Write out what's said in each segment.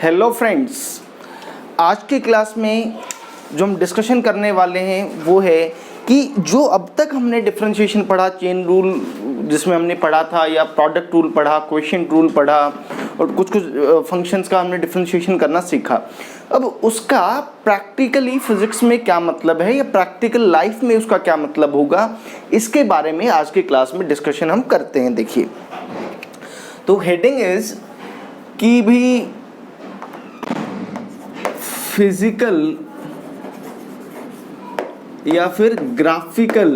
Hello friends, आज की class में जो हम डिस्कशन करने वाले हैं वो है कि जो अब तक हमने डिफरेंशिएशन पढ़ा, चेन रूल जिसमें हमने पढ़ा था, या प्रोडक्ट रूल पढ़ा, क्वोशिएंट रूल पढ़ा और कुछ फंक्शंस का हमने डिफरेंशिएशन करना सीखा। अब उसका प्रैक्टिकली फिजिक्स में क्या मतलब है या प्रैक्टिकल लाइफ में उसका क्या मतलब होगा, इसके बारे में आज की क्लास में डिस्कशन हम करते हैं। देखिए, तो हेडिंग इज कि भी फिजिकल या फिर ग्राफिकल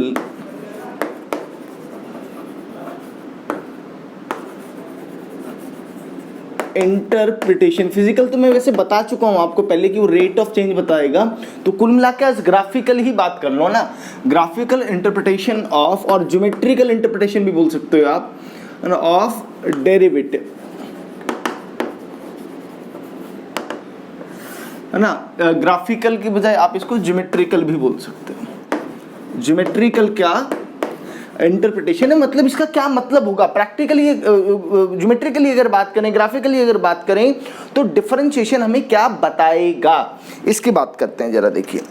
इंटरप्रिटेशन। फिजिकल तो मैं वैसे बता चुका हूं आपको पहले कि वो रेट ऑफ चेंज बताएगा, तो कुल मिला के आज ग्राफिकल ही बात कर लो ना। ग्राफिकल इंटरप्रिटेशन ऑफ, और ज्योमेट्रिकल इंटरप्रिटेशन भी बोल सकते हो आप, ऑफ डेरिवेटिव, है ना। ग्राफिकल की बजाय आप इसको ज्योमेट्रिकल भी बोल सकते हो। ज्योमेट्रिकल क्या इंटरप्रिटेशन है, मतलब इसका क्या मतलब होगा प्रैक्टिकली। ज्योमेट्रिकली अगर बात करें, ग्राफिकली अगर बात करें, तो डिफरेंशिएशन हमें क्या बताएगा, इसकी बात करते हैं। जरा देखिए,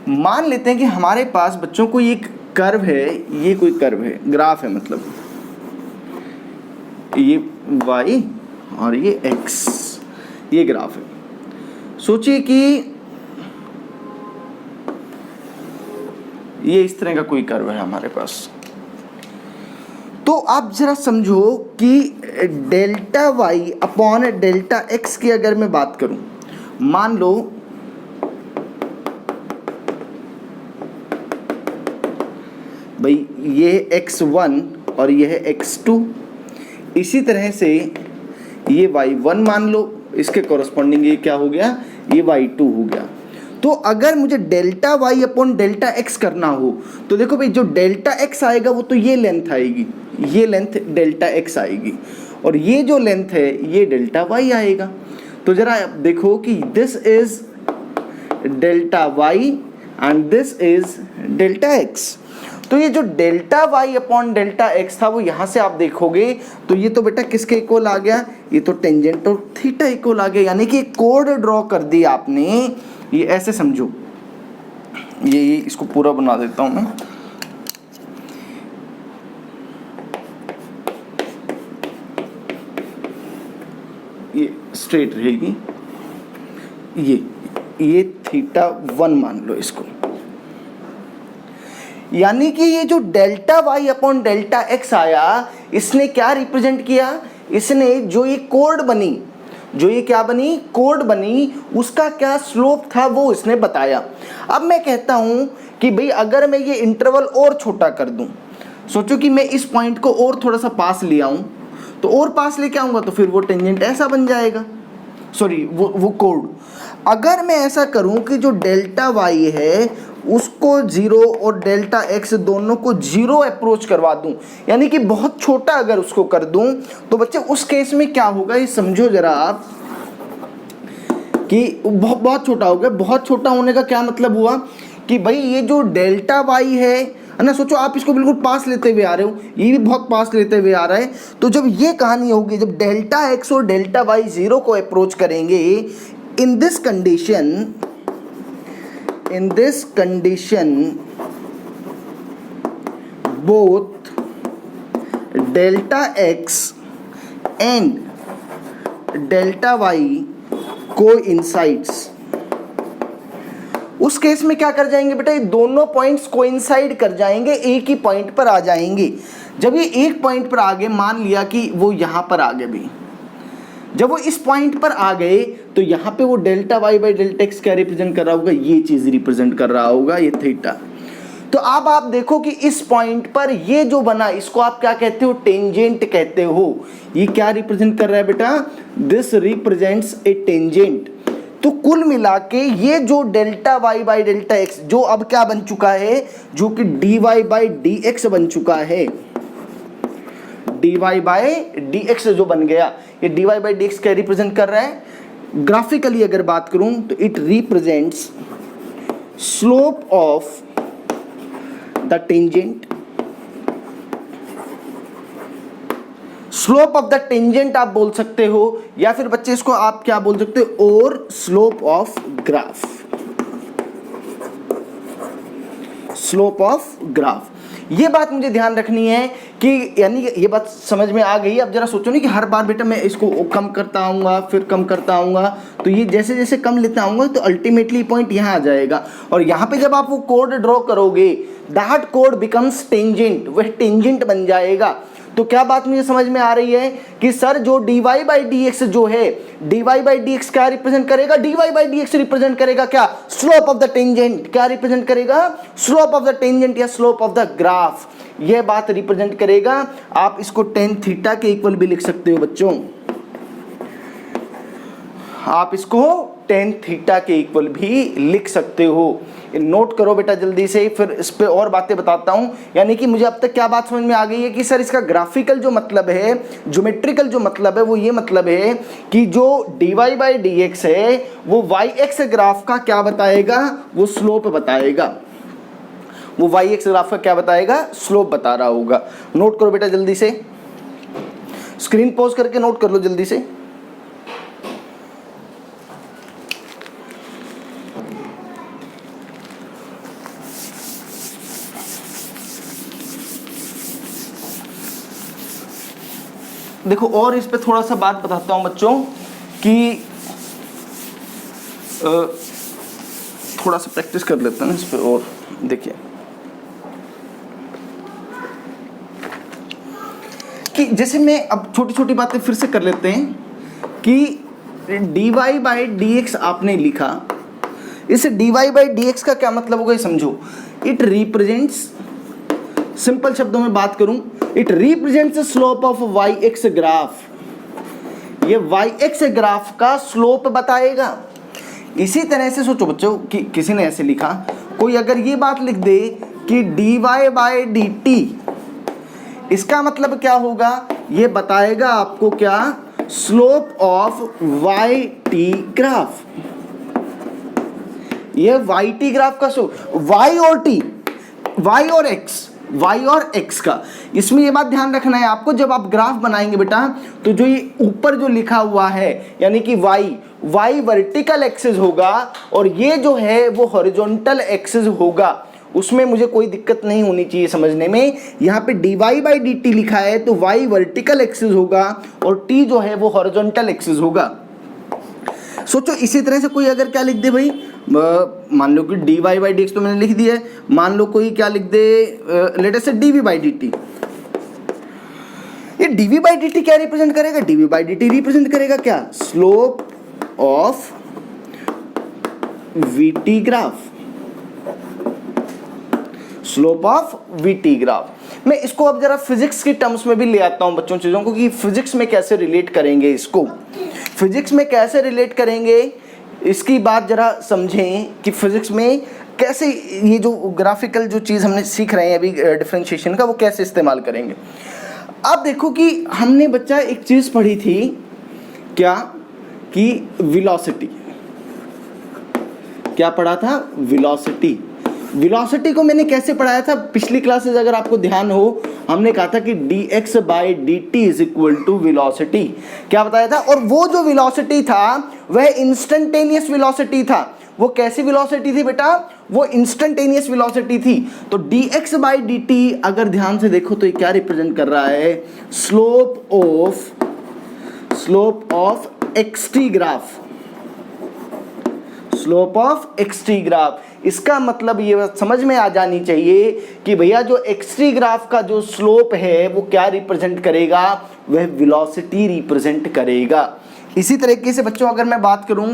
मान लेते हैं कि हमारे पास बच्चों को एक कर्व है, ये कोई कर्व है, ग्राफ है, मतलब ये y और ये x, ये ग्राफ है। सोचिए कि ये इस तरह का कोई कर्व है हमारे पास, तो आप जरा समझो कि delta y upon delta x की अगर मैं बात करूं, मान लो भाई ये x1 और ये है x2, इसी तरह से ये y1 मान लो, इसके कॉरस्पॉन्डिंग ये क्या हो गया, ये y2 हो गया। तो अगर मुझे delta y upon delta x करना हो, तो देखो भाई, जो डेल्टा x आएगा वो तो ये लेंथ आएगी, ये लेंथ डेल्टा x आएगी, और ये जो लेंथ है ये डेल्टा y आएगा। तो जरा देखो कि this is delta y and this is delta x। तो ये जो delta y upon delta x था, वो यहाँ से आप देखोगे तो ये तो बेटा किसके इक्वल आ गया, ये तो टेंजेंट और थीटा इक्वल आ गया, यानी कि एक कोड ड्रॉ कर दी आपने। ये ऐसे समझो, ये इसको पूरा बना देता हूं मैं। ये स्ट्रेट रहेगी, ये थीटा 1 मान लो इसको, यानी कि ये जो delta y upon delta x आया, इसने क्या रिप्रेजेंट किया, इसने जो ये कोड बनी, जो ये क्या बनी, कोड बनी, उसका क्या स्लोप था वो इसने बताया। अब मैं कहता हूं कि भाई अगर मैं ये इंटरवल और छोटा कर दूं, सोचो कि मैं इस पॉइंट को और थोड़ा सा पास ले आऊं, तो और पास लेके आऊंगा तो फिर वो टेंजेंट ऐसा बन जाएगा, सॉरी वो कोड। अगर मैं ऐसा करूं कि जो डेल्टा y है उसको 0 और डेल्टा x दोनों को 0 अप्रोच करवा दूं, यानी कि बहुत छोटा अगर उसको कर दूं, तो बच्चे उस केस में क्या होगा, ये समझो जरा आप कि बहुत छोटा हो गया। बहुत छोटा होने का क्या मतलब हुआ कि भाई ये जो डेल्टा y है ना, सोचो आप इसको बिल्कुल पास लेते हुए आ रहे हो, ये भी बहुत पास लेते हुए आ रहा है। तो जब ये कहानी होगी, जब डेल्टा x और डेल्टा y 0 को अप्रोच करेंगे, in this condition both delta x and delta y coincides। उस केस में क्या कर जाएंगे बेटा, ये दोनों पॉइंट्स कोइंसाइड कर जाएंगे, एक ही पॉइंट पर आ जाएंगे। जब ये एक पॉइंट पर आ गए, मान लिया कि वो यहां पर आ गए भी, जब वो इस पॉइंट पर आ गए, तो यहाँ पे वो delta y by delta x क्या रिप्रेजेंट कर रहा होगा, ये चीज रिप्रेजेंट कर रहा होगा, ये थीटा। तो अब आप देखो कि इस पॉइंट पर ये जो बना, इसको आप क्या कहते हो, टेंजेंट कहते हो। ये क्या रिप्रेजेंट कर रहा है बेटा, दिस रिप्रेजेंट्स ए टेंजेंट। तो कुल मिला के ये जो delta y by delta x जो अब क्या बन चुका है, जो कि dy बाई dx बन चुका है, dy बाई dx जो बन गया, ये dy बाई dx क्या रिप्रेजेंट कर रहा है, ग्राफिकली अगर बात करूं तो it represents slope of the tangent, slope of the tangent आप बोल सकते हो, या फिर बच्चे इसको आप क्या बोल सकते हो, और slope of graph, slope of graph. ये बात मुझे ध्यान रखनी है कि यानी ये बात समझ में आ गई। अब जरा सोचो नहीं कि हर बार बेटा मैं इसको कम करता आऊँगा फिर कम करता आऊँगा, तो ये जैसे जैसे कम लेता आऊँगा तो अल्टीमेटली पॉइंट यहाँ आ जाएगा, और यहाँ पे जब आप वो कोड ड्रॉ करोगे दैट कोड बिकम्स टेंजेंट, वह टेंजेंट बन जाएगा। तो क्या बात मुझे समझ में आ रही है कि सर जो dy बाई डी एक्स जो है, dy बाई डी एक्स क्या रिप्रेजेंट करेगा, dy by D x represent करेगा क्या, स्लोप ऑफ द टेंजेंट। क्या रिप्रेजेंट करेगा, स्लोप ऑफ द टेंजेंट या स्लोप ऑफ द ग्राफ, यह बात रिप्रेजेंट करेगा। आप इसको tan थीटा के इक्वल भी लिख सकते हो बच्चों, आप इसको tan थीटा के इक्वल भी लिख सकते हो। नोट करो बेटा जल्दी से, फिर इस पे और बातें बताता हूं। यानी कि मुझे अब तक क्या बात समझ में आ गई है कि सर इसका ग्राफिकल जो मतलब है, ज्योमेट्रिकल जो मतलब है, वो ये मतलब है कि जो dy बाई डी एक्स है वो y एक्स ग्राफ का क्या बताएगा, वो स्लोप बताएगा, वो y एक्स ग्राफ का क्या बताएगा, स्लोप बता रहा होगा। नोट करो बेटा जल्दी से, स्क्रीन पॉज करके नोट कर लो जल्दी से। देखो और इस पे थोड़ा सा बात बताता हूं बच्चों कि थोड़ा सा प्रैक्टिस कर लेते हैं इस पे। और देखिए कि जैसे मैं अब छोटी छोटी बातें फिर से कर लेते हैं कि dy बाई डी एक्स आपने लिखा, इस dy बाई डी एक्स का क्या मतलब होगा ये समझो। इट रिप्रेजेंट्स, सिंपल शब्दों में बात करूं, it represents slope of Y X graph, ये वाई एक्स ग्राफ का स्लोप बताएगा। इसी तरह से सोचो बच्चों कि किसी ने ऐसे लिखा, कोई अगर ये बात लिख दे कि dy बाई डी टी, इसका मतलब क्या होगा, ये बताएगा आपको क्या, slope of Y T graph. ये वाई टी ग्राफ का स्लोप, वाई और टी, वाई और एक्स, y और x का। इसमें ये बात ध्यान रखना है आपको, जब आप ग्राफ बनाएंगे बेटा तो जो ये ऊपर जो लिखा हुआ है यानी कि y वर्टिकल एक्सिस होगा और ये जो है वो हॉरिजॉन्टल एक्सिस होगा। उसमें मुझे कोई दिक्कत नहीं होनी चाहिए समझने में। यहाँ पे dy बाई डी टी लिखा है तो y वर्टिकल एक्सिस होगा और t जो है वो हॉरिजॉन्टल एक्सिस होगा। सोचो इसी तरह से कोई अगर क्या लिख दे भाई, मान लो कि dy बाई डी एक्स तो मैंने लिख दिया है, मान लो कोई क्या लिख दे, लेट अस से dv बाई डी टी। ये dv बाई डी टी क्या रिप्रेजेंट करेगा, dv by D T represent करेगा क्या, slope of vt graph, slope of vt graph. मैं इसको अब जरा फिजिक्स के टर्म्स में भी ले आता हूं बच्चों चीजों को कि फिजिक्स में कैसे रिलेट करेंगे इसको, फिजिक्स में कैसे रिलेट करेंगे इसकी बात जरा समझें कि फिजिक्स में कैसे ये जो ग्राफिकल जो चीज़ हमने सीख रहे हैं अभी डिफरेंशिएशन का, वो कैसे इस्तेमाल करेंगे। अब देखो कि हमने बच्चा एक चीज़ पढ़ी थी क्या, कि वेलोसिटी, क्या पढ़ा था, वेलोसिटी। वेलोसिटी को मैंने कैसे पढ़ाया था पिछली क्लासेस अगर आपको ध्यान हो, हमने कहा था कि dx by D T is equal to velocity, क्या बताया था। और वो जो वेलोसिटी था वह इंस्टेंटेनियस वेलोसिटी था। वो कैसी वेलोसिटी थी बेटा, वो इंस्टेंटेनियस वेलोसिटी थी। तो dx बाई डी टी अगर ध्यान से देखो तो ये क्या रिप्रेजेंट कर रहा है, slope of xt graph, slope of xt graph. इसका मतलब ये समझ में आ जानी चाहिए कि भैया जो xt ग्राफ का जो स्लोप है वो क्या रिप्रेजेंट करेगा, वह वेलोसिटी रिप्रेजेंट करेगा। इसी तरीके से बच्चों अगर मैं बात करूं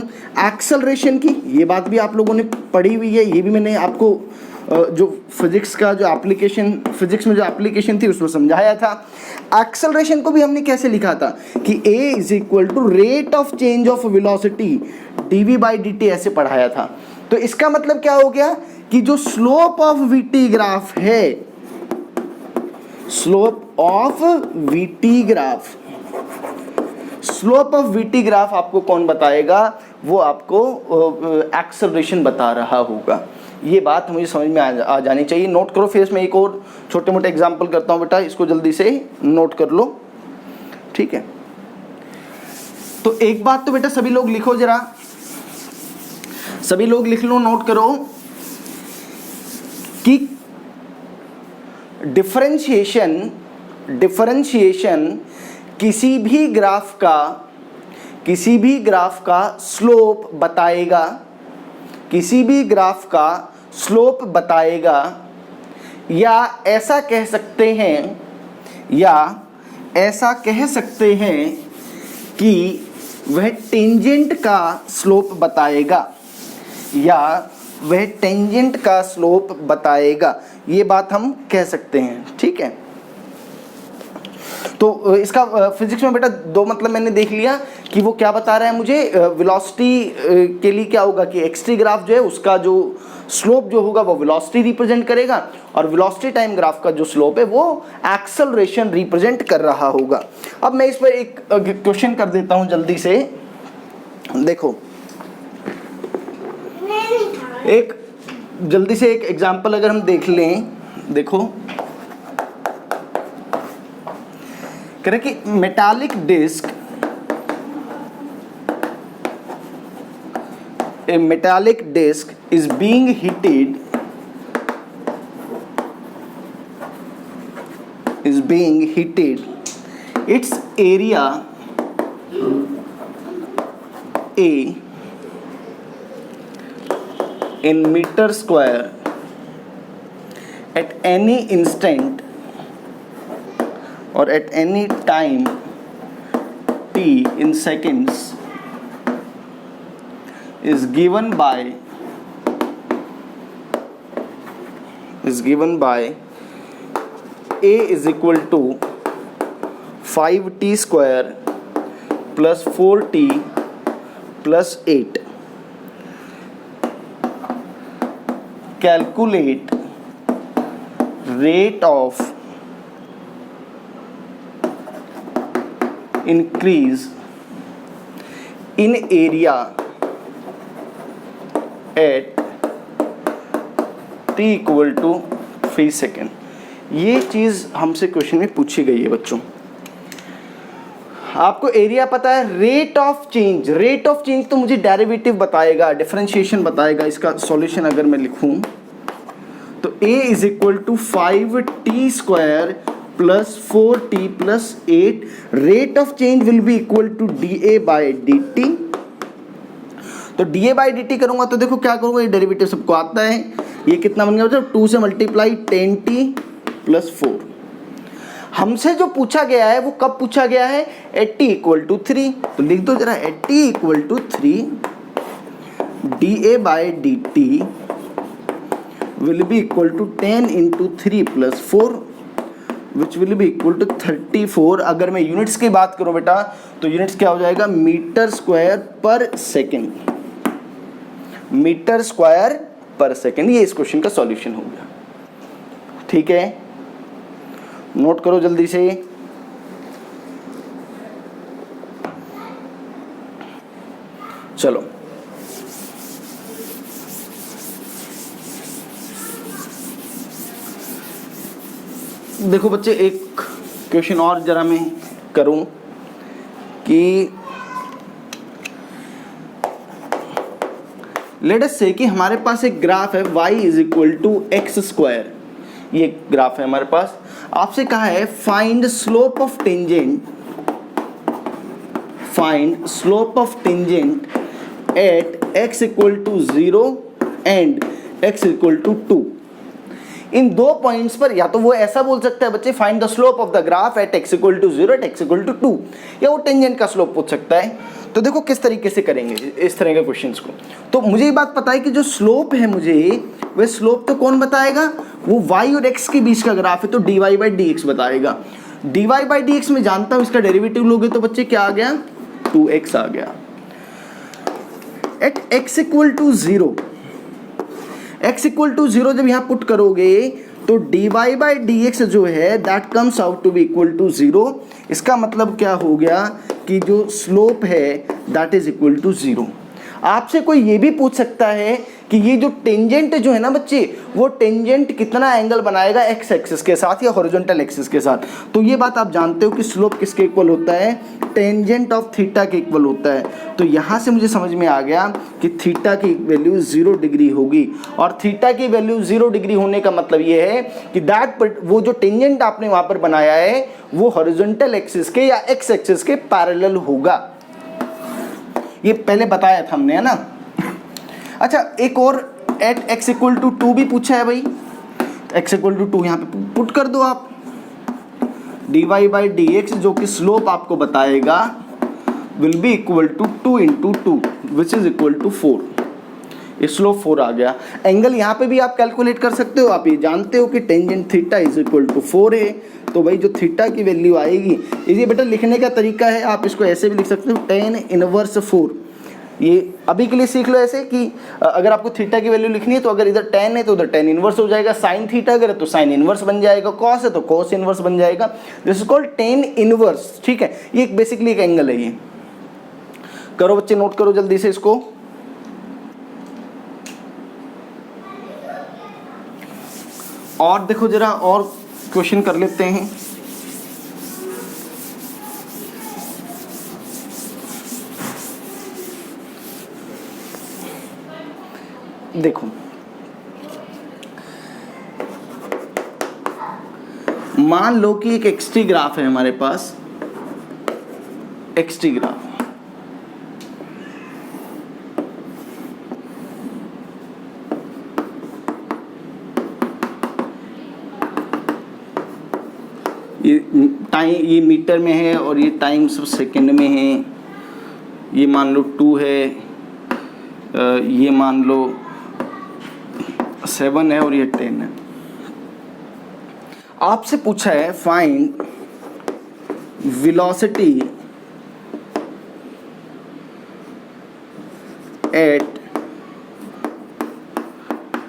एक्सेलरेशन की, ये बात भी आप लोगों ने पढ़ी हुई है, ये भी मैंने आपको जो फिजिक्स का जो एप्लीकेशन, फिजिक्स में जो एप्लीकेशन थी उसमें समझाया था। एक्सेलरेशन को भी हमने कैसे लिखा था कि a is equal to rate of change of velocity dv by D T, ऐसे पढ़ाया था। तो इसका मतलब क्या हो गया कि जो स्लोप ऑफ vt ग्राफ है, slope of vt graph, slope of vt graph आपको कौन बताएगा, वो आपको एक्सेलरेशन बता रहा होगा। ये बात मुझे समझ में आ जानी चाहिए। नोट करो, फिर इसमें एक और छोटे मोटे एग्जांपल करता हूँ बेटा, इसको जल्दी से नोट कर लो। ठीक है। तो एक बात तो बेटा सभी लोग लिखो जरा, सभी लोग लिख लो, नोट करो कि डिफरेंशिएशन किसी भी ग्राफ का स्लोप बताएगा, किसी भी ग्राफ का स्लोप बताएगा, या ऐसा कह सकते हैं कि वह टेंजेंट का स्लोप बताएगा, या वह टेंजेंट का स्लोप बताएगा, ये बात हम कह सकते हैं, ठीक है। तो इसका फिजिक्स में बेटा दो मतलब मैंने देख लिया कि वो क्या बता रहा है मुझे, वेलोसिटी के लिए क्या होगा कि एक्स-टी ग्राफ जो है उसका जो स्लोप जो होगा वो वेलोसिटी रिप्रेजेंट करेगा, और वेलोसिटी टाइम ग्राफ का जो स्लोप है वो एक्सेलरेशन रिप्रेजेंट कर रहा होगा। अब मैं इस पर एक क्वेश्चन कर देता हूं जल्दी से, देखो एक जल्दी से एक एग्जांपल अगर हम देख लें, देखो कह रहे कि metallic disc, a metallic disc is being heated, its area A in meter square at any instant or at any time t in seconds is given by A is equal to 5t square plus 4t plus 8. Calculate rate of increase in area at t equal to 3 second. ये चीज़ हमसे question में पूछी गई है बच्चों। आपको area पता है, रेट ऑफ चेंज तो मुझे डेरिवेटिव बताएगा, डिफरेंशिएशन बताएगा। इसका सॉल्यूशन अगर मैं लिखूं तो a is equal to 5t square plus 4t plus 8, rate of change will be equal to dA by dt। तो dA बाई dt करूंगा तो देखो क्या करूंगा, ये डेरिवेटिव सबको आता है, ये कितना बन गया मतलब 2 से मल्टीप्लाई 10t प्लस 4। हमसे जो पूछा गया है वो कब पूछा गया है, एट t इक्वल टू 3। तो लिख दो जरा, at t equal to 3 dA by dt will be equal to 10 into 3 plus 4 which will be equal to 34। अगर मैं यूनिट्स की बात करूं बेटा तो यूनिट्स क्या हो जाएगा, मीटर स्क्वायर पर सेकेंड, मीटर स्क्वायर पर सेकेंड। ये इस क्वेश्चन का सॉल्यूशन हो गया, ठीक है। नोट करो जल्दी से। चलो देखो बच्चे, एक क्वेश्चन और जरा मैं करूं कि लेट अस से कि हमारे पास एक ग्राफ है y is equal to X square, ये ग्राफ है हमारे पास। आपसे कहा है find slope of tangent at x equal to 0 and x equal to 2। इन दो पॉइंट्स पर या तो वो ऐसा बोल सकता है बच्चे, find the slope of the graph at x equal to 0 at x equal to 2, या वो टेंजेंट का स्लोप पूछ सकता है। तो देखो किस तरीके से करेंगे इस तरह के क्वेश्चंस को। तो मुझे ये बात पता है कि जो स्लोप है मुझे, वह स्लोप तो कौन बताएगा, वो y और x के बीच का ग्राफ है तो dy बाई dx बताएगा। dy बाई dx में जानता हूँ, इसका डेरिवेटिव लोगे तो बच्चे क्या आ गया, 2x आ गया। At x equal to 0, x equal to 0 जब यहाँ पुट करोगे तो dy बाई dx जो है that comes out to be equal to 0। इसका मतलब क्या हो गया कि जो स्लोप है दैट इज इक्वल टू 0। आपसे कोई ये भी पूछ सकता है कि ये जो टेंजेंट जो है ना बच्चे, वो टेंजेंट कितना एंगल बनाएगा एक्स एक्सिस के साथ या हॉरिजॉन्टल एक्सिस के साथ। तो ये बात आप जानते हो कि स्लोप किसके इक्वल होता है, टेंजेंट ऑफ थीटा के इक्वल होता है। तो यहाँ से मुझे समझ में आ गया कि थीटा की वैल्यू 0 डिग्री होगी, और थीटा की वैल्यू 0 डिग्री होने का मतलब ये है कि वो जो टेंजेंट आपने वहाँ पर बनाया है वो हॉरिजॉन्टल एक्सिस के या एक्स एक्सिस के पैरेलल होगा। ये पहले बताया था हमने, है ना। अच्छा, एक और एट x इक्वल टू 2 भी पूछा है भाई। x इक्वल टू 2 यहाँ पे पुट कर दो आप, dy बाई डी एक्स जो कि स्लोप आपको बताएगा will be equal to 2 into 2 which is equal to 4। ये स्लोप 4 आ गया। एंगल यहाँ पे भी आप कैलकुलेट कर सकते हो, आप ये जानते हो कि tangent theta is equal to 4 है। तो भाई जो थीटा की वैल्यू आएगी, ये बेटा लिखने का तरीका है, आप इसको ऐसे भी लिख सकते हो, tan इनवर्स 4। ये अभी के लिए सीख लो ऐसे कि अगर आपको थीटा की वैल्यू लिखनी है तो अगर इधर tan है तो उधर tan इनवर्स हो जाएगा, साइन थीटा अगर है तो साइन इनवर्स बन जाएगा, कॉस है तो कॉस इनवर्स बन जाएगा। This is called tan inverse, ठीक है। ये बेसिकली एक एंगल है। ये करो बच्चे, नोट करो जल्दी से इसको। और देखो जरा और क्वेश्चन कर लेते हैं। देखो, मान लो कि एक एक्सटी ग्राफ है हमारे पास, एक्सटी ग्राफ। ये मीटर में है और ये टाइम सब सेकंड में है। ये मान लो 2 है, ये मान लो 7 है और ये 10 है। आपसे पूछा है find velocity at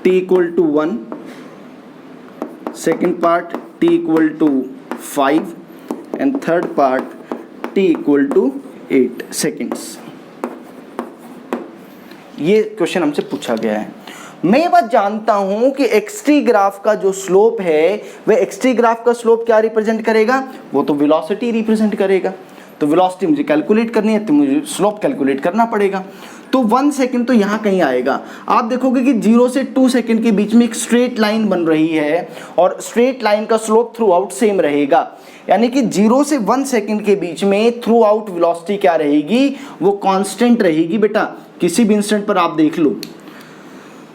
t equal to 1, second part t equal to 5 and third part t equal to 8 seconds. ये क्वेश्चन हमसे पूछा गया है। मैं ये बात जानता हूं कि एक्सटी ग्राफ का जो स्लोप है वह एक्सटी ग्राफ का स्लोप क्या रिप्रेजेंट करेगा, वो तो वेलोसिटी रिप्रेजेंट करेगा। तो वेलोसिटी मुझे कैलकुलेट करनी है तो मुझे स्लोप कैलकुलेट करना पड़ेगा। तो 1 सेकंड तो यहाँ कहीं आएगा। आप देखोगे कि 0 से 2 सेकंड के बीच में एक स्ट्रेट लाइन बन रही है और स्ट्रेट लाइन का स्लोप थ्रू आउट सेम रहेगा, यानी कि 0 से 1 सेकंड के बीच में थ्रू आउट वेलोसिटी क्या रहेगी, वो कांस्टेंट रहेगी बेटा। किसी भी इंस्टेंट पर आप देख लो।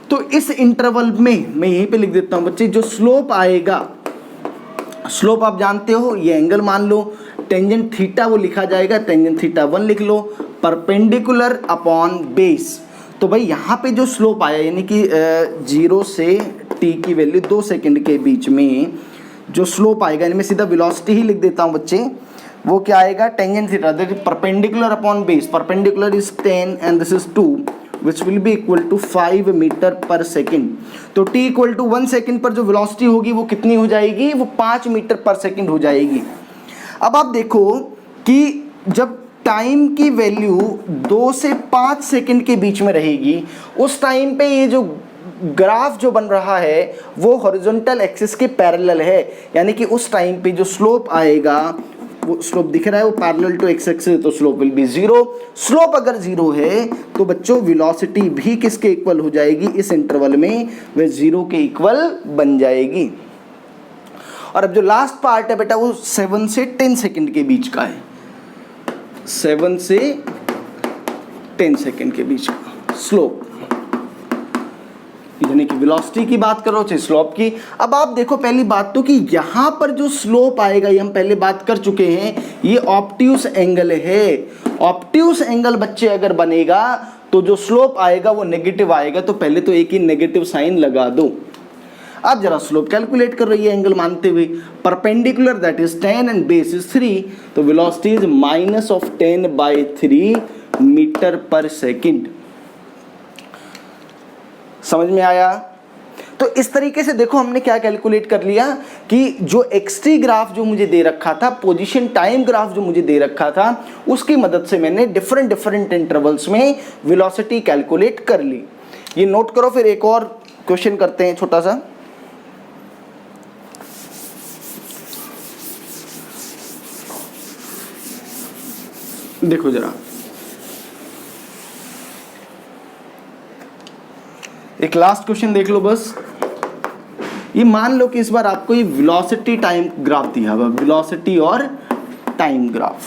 तो इस इंटरवल में मैं यहीं पे लिख देता हूं बच्चे, जो स्लोप आएगा, स्लोप आप जानते हो, ये एंगल मान लो, टेंजेंट थीटा वो लिखा जाएगा, टेंजेंट थीटा 1 लिख लो, परपेंडिकुलर अपॉन बेस। तो भाई यहाँ पे जो स्लोप आया, यानी कि 0 से t की वैल्यू 2 सेकंड के बीच में जो स्लोप आएगा, यानी मैं सीधा वेलोसिटी ही लिख देता हूँ बच्चे, वो क्या आएगा, tangent theta perpendicular upon base. Perpendicular is 10 and this is 2 which will be equal to 5 metre पर सेकेंड। तो t इक्वल टू 1 सेकेंड पर जो वेलोसिटी होगी वो कितनी हो जाएगी, वो 5 मीटर पर सेकेंड हो जाएगी। अब आप देखो कि जब टाइम की वैल्यू 2 से 5 सेकेंड के बीच में रहेगी, उस टाइम पे ये जो ग्राफ जो बन रहा है वो हॉरिजॉन्टल एक्सिस के पैरेलल है, यानी कि उस टाइम पे जो स्लोप आएगा, वो स्लोप दिख रहा है, वो पैरेलल टू एक्स एक्सिस, तो स्लोप विल बी 0। स्लोप अगर 0 है तो बच्चों वेलोसिटी भी किसके इक्वल हो जाएगी, इस इंटरवल में वह 0 के इक्वल बन जाएगी। और अब जो लास्ट पार्ट है बेटा वो 7 से 10 सेकंड के बीच का है, 7 से 10 सेकंड के बीच का स्लोप, यानी कि वेलोसिटी की बात करो चाहे स्लोप की। अब आप देखो पहली बात तो कि यहाँ पर जो स्लोप आएगा, ये हम पहले बात कर चुके हैं, ये ऑब्ट्यूस एंगल है। ऑब्ट्यूस एंगल बच्चे अगर बनेगा तो जो स्लोप आएगा वो नेगेटिव आएगा, तो पहले तो एक ही नेगेटिव साइन लगा दो। अब जरा स्लोप कैलकुलेट कर रही है एंगल मानते हुए, perpendicular that is 10 and base is 3, तो वेलोसिटी इज -10/3 मीटर पर सेकेंड। समझ में आया? तो इस तरीके से देखो हमने क्या कैलकुलेट कर लिया कि जो एक्स-टी ग्राफ जो मुझे दे रखा था, पोजीशन टाइम ग्राफ जो मुझे दे रखा था, उसकी मदद से मैंने डिफरेंट इंटरवल्स में वेलोसिटी कैलकुलेट कर ली। ये नोट करो, फिर एक और क्वेश्चन करते हैं छोटा सा। देखो जरा, एक लास्ट क्वेश्चन देख लो बस। ये मान लो कि इस बार आपको ये वेलोसिटी टाइम ग्राफ दिया हुआ, वेलोसिटी और टाइम ग्राफ,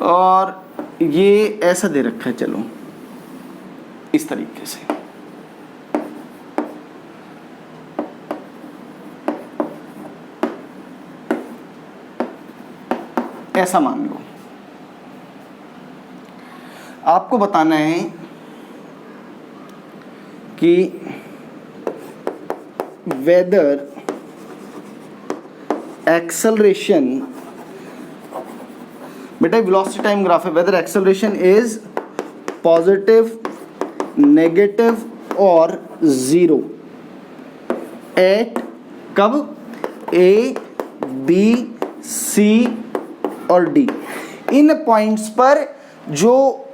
और ये ऐसा दे रखा है, चलो इस तरीके से। ऐसा मान लो, आपको बताना है कि वेदर एक्सेलरेशन, बेटा वेलोसिटी टाइम ग्राफ है, whether acceleration is positive, negative और जीरो एट कब, ए, बी, सी और डी। इन पॉइंट्स पर जो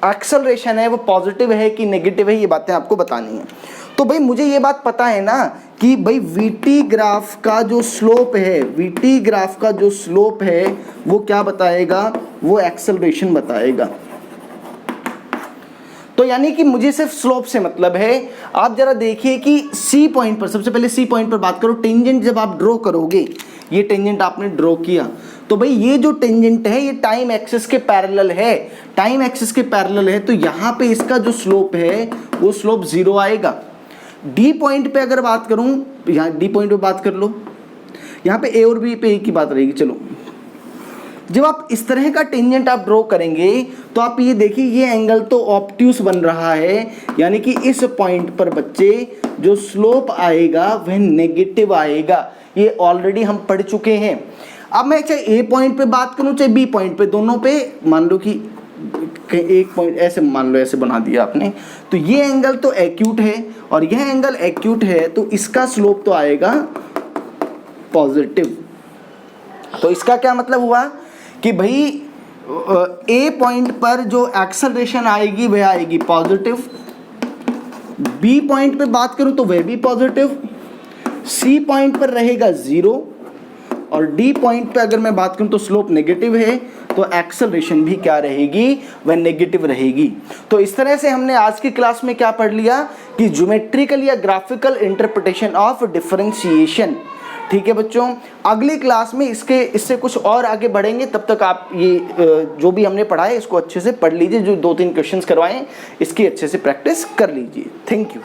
एक्सेलरेशन है वो पॉजिटिव है कि नेगेटिव है, ये बातें आपको बतानी है। तो भाई मुझे ये बात पता है ना कि भाई वीटी ग्राफ का जो स्लोप है, वीटी ग्राफ का जो स्लोप है वो क्या बताएगा, वो एक्सेलरेशन बताएगा। तो यानी कि मुझे सिर्फ स्लोप से मतलब है। आप जरा देखिए कि सी पॉइंट पर, सबसे पहले सी पॉइंट पर बात करो। टेंजेंट जब आप ड्रॉ करोगे, ये टेंजेंट आपने ड्रॉ किया, तो भाई ये जो टेंजेंट है ये टाइम एक्सिस के पैरेलल है, टाइम एक्सिस के पैरेलल है, तो यहाँ पे इसका जो स्लोप है वो स्लोप जीरो आएगा। डी पॉइंट पे अगर बात करूँ, यहाँ डी पॉइंट पे बात कर लो, यहाँ पे ए और बी पे एक ही बात रहेगी। चलो, जब आप इस तरह का टेंजेंट आप ड्रॉ करेंगे तो आप ये देखिए, ये एंगल तो ऑब्ट्यूस बन रहा है, यानी कि इस पॉइंट पर बच्चे जो स्लोप आएगा वह नेगेटिव आएगा। ये ऑलरेडी हम पढ़ चुके हैं। अब मैं चाहे ए पॉइंट पे बात करूं चाहे बी पॉइंट पे, दोनों पे मान लो कि एक पॉइंट ऐसे मान लो, ऐसे बना दिया आपने, तो ये एंगल तो एक्यूट है और यह एंगल एक्यूट है, तो इसका स्लोप तो आएगा पॉजिटिव। तो इसका क्या मतलब हुआ कि भाई ए पॉइंट पर जो एक्सेलरेशन आएगी वह आएगी पॉजिटिव, बी पॉइंट पे बात करूं तो वह भी पॉजिटिव, सी पॉइंट पर रहेगा जीरो, और डी पॉइंट पे अगर मैं बात करूं तो स्लोप नेगेटिव है, तो एक्सेलरेशन भी क्या रहेगी, वह नेगेटिव रहेगी। तो इस तरह से हमने आज की क्लास में क्या पढ़ लिया कि ज्योमेट्रिकल या ग्राफिकल इंटरप्रिटेशन ऑफ डिफरेंशिएशन। ठीक है बच्चों, अगली क्लास में इससे कुछ और आगे बढ़ेंगे। तब तक आप ये जो भी हमने पढ़ा है इसको अच्छे से पढ़ लीजिए, जो 2-3 क्वेश्चंस करवाएं इसकी अच्छे से प्रैक्टिस कर लीजिए। Thank you.